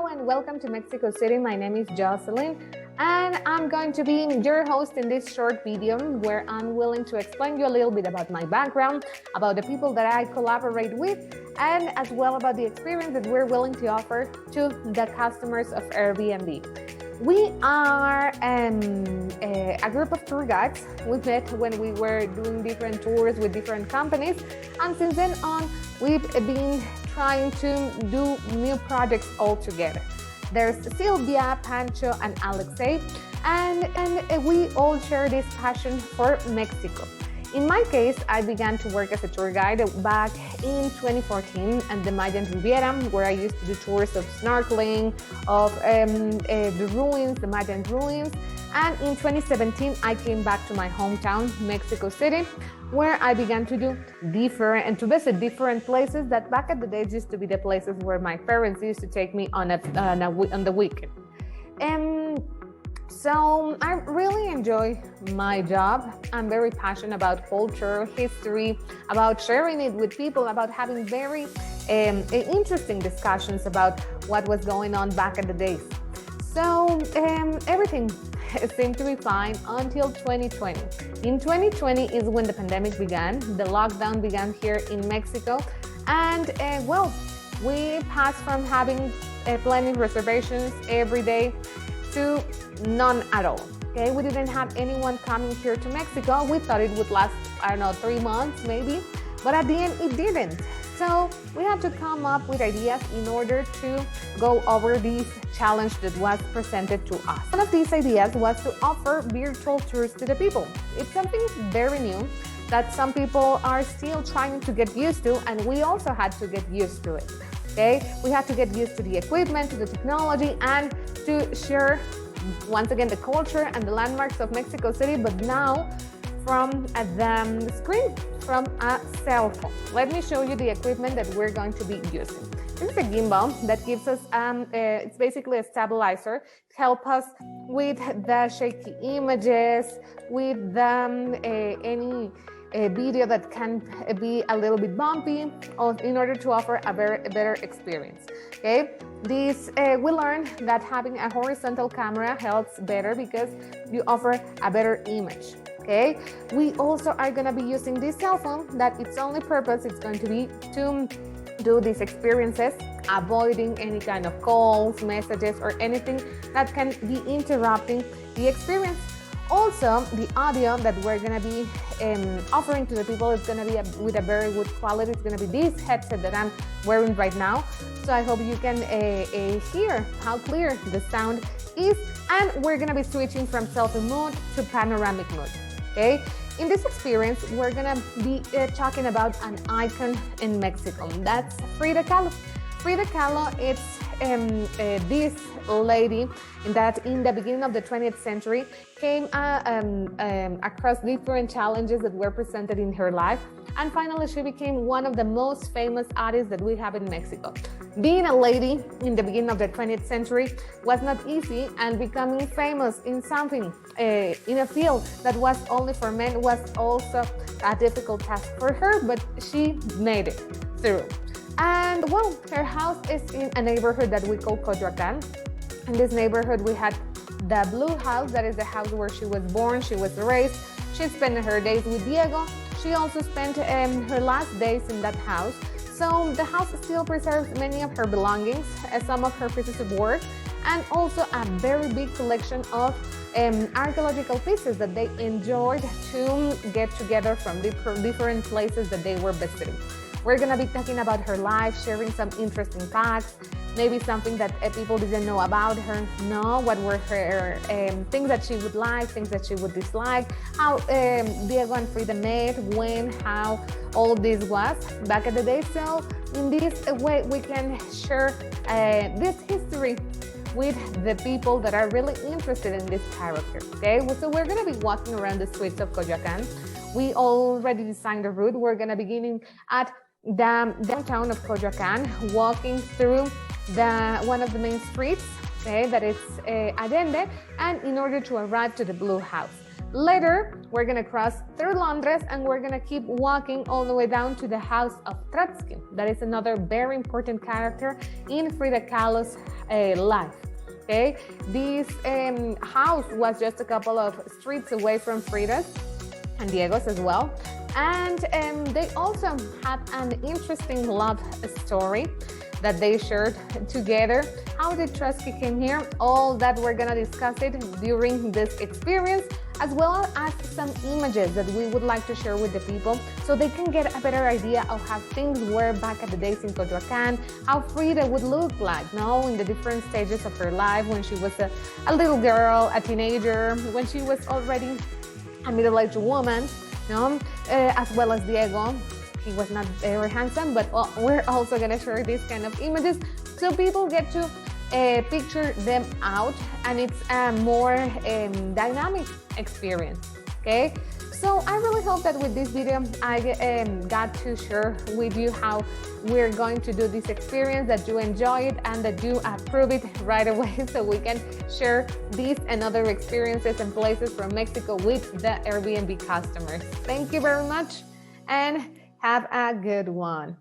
and welcome to Mexico City. My name is Jocelyn and I'm going to be your host in this short video where I'm willing to explain you a little bit about my background, about the people that I collaborate with, and as well about the experience that we're willing to offer to the customers of Airbnb. We are a group of tour guides. We met when we were doing different tours with different companies, and since then on, we've been trying to do new projects all together. There's Sylvia, Pancho, and Alexei, and we all share this passion for Mexico. In my case, I began to work as a tour guide back in 2014 at the Mayan Riviera, where I used to do tours of snorkeling, of the ruins, the Mayan ruins. And in 2017, I came back to my hometown, Mexico City, where I began to visit different places that back at the days used to be the places where my parents used to take me on the weekend. So I really enjoy my job. I'm very passionate about culture, history, about sharing it with people, about having very interesting discussions about what was going on back in the days. So everything seemed to be fine until 2020. In 2020 is when the pandemic began. The lockdown began here in Mexico. And we passed from having planning reservations every day to none at all. Okay, we didn't have anyone coming here to Mexico. We thought it would last, 3 months maybe, but at the end it didn't. So we had to come up with ideas in order to go over this challenge that was presented to us. One of these ideas was to offer virtual tours to the people. It's something very new that some people are still trying to get used to, and we also had to get used to it. Okay, we had to get used to the equipment, to the technology, and to share once again the culture and the landmarks of Mexico City, but now from the screen, from a cell phone. Let me show you the equipment that we're going to be using. This is a gimbal that gives us, it's basically a stabilizer. It helps us with the shaky images, with any video that can be a little bit bumpy, in order to offer a better experience. Okay, we learned that having a horizontal camera helps better because you offer a better image. Okay, we also are going to be using this cell phone that its only purpose is going to be to do these experiences, avoiding any kind of calls, messages, or anything that can be interrupting the experience. Also, the audio that we're going to be offering to the people is going to be with a very good quality. It's going to be this headset that I'm wearing right now. So I hope you can hear how clear the sound is. And we're going to be switching from selfie mode to panoramic mode. Okay. In this experience, we're going to be talking about an icon in Mexico. That's Frida Kahlo. Frida Kahlo, it's this lady that in the beginning of the 20th century came across different challenges that were presented in her life. And finally, she became one of the most famous artists that we have in Mexico. Being a lady in the beginning of the 20th century was not easy, and becoming famous in something, in a field that was only for men, was also a difficult task for her, but she made it through. And her house is in a neighborhood that we call Coyoacan. In this neighborhood, we had the Blue House, that is the house where she was born, she was raised. She spent her days with Diego. She also spent her last days in that house. So the house still preserves many of her belongings, some of her pieces of work, and also a very big collection of archaeological pieces that they enjoyed to get together from different places that they were visiting. We're going to be talking about her life, sharing some interesting facts, maybe something that people didn't know about her, what were her things that she would like, things that she would dislike, how Diego and Frida met, when, how all of this was back in the day. So in this way, we can share this history with the people that are really interested in this character. Okay, so we're going to be walking around the streets of Coyoacan. We already designed the route. We're going to begin at the downtown of Coyoacan, walking through one of the main streets, okay, that is Allende, and in order to arrive to the Blue House. Later, we're gonna cross through Londres and we're gonna keep walking all the way down to the house of Trotsky. That is another very important character in Frida Kahlo's life. Okay, this house was just a couple of streets away from Frida's and Diego's as well. And they also had an interesting love story that they shared together. How did Trotsky came here? All that we're gonna discuss it during this experience, as well as some images that we would like to share with the people so they can get a better idea of how things were back at the days in Coyoacan, how Frida would look like now in the different stages of her life, when she was a little girl, a teenager, when she was already a middle-aged woman, as well as Diego. He was not very handsome, but we're also going to share these kind of images so people get to picture them out, and it's a more dynamic experience. Okay, so I really hope that with this video I got to share with you how we're going to do this experience, that you enjoy it and that you approve it right away, so we can share these and other experiences and places from Mexico with the Airbnb customers. Thank you very much and have a good one.